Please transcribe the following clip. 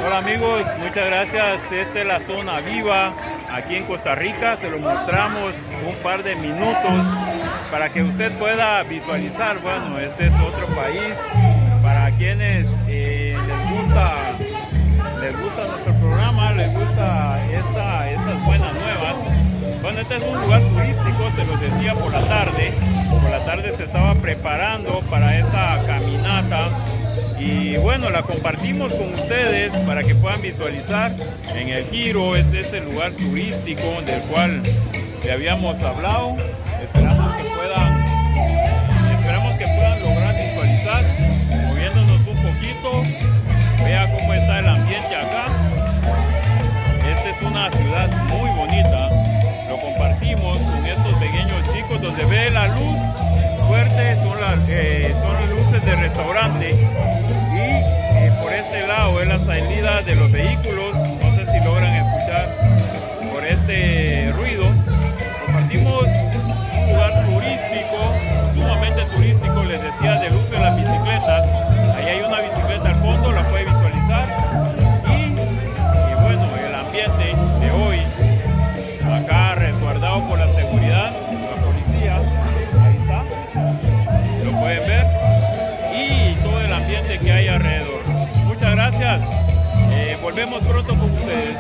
Hola amigos, muchas gracias. Esta es la zona viva aquí en Costa Rica. Se lo mostramos un par de minutos para que usted pueda visualizar. Bueno, este es otro país. Para quienes les gusta nuestro programa, les gusta estas buenas nuevas. Bueno, este es un lugar turístico, se los decía por la tarde. Por la tarde se estaba preparando para esta caminata. Y bueno, la compartimos con ustedes para que puedan visualizar en el giro. Este es el lugar turístico del cual le habíamos hablado. Esperamos que puedan lograr visualizar, moviéndonos un poquito. Vea cómo está el ambiente acá. Esta es una ciudad muy bonita. Lo compartimos con estos pequeños chicos, donde ve la luz fuerte, son las luces de restaurante. Y por este lado es la salida de los vehículos. No sé si logran escuchar por este ruido. Compartimos un lugar turístico, sumamente turístico. Les decía del uso de las bicicletas. Ahí hay una bicicleta al fondo, la puede visualizar. Y bueno, el ambiente de hoy, acá resguardado por la seguridad, la policía. Ahí está, lo pueden ver. Y todo el ambiente que hay alrededor. Muchas gracias. Volvemos pronto con ustedes.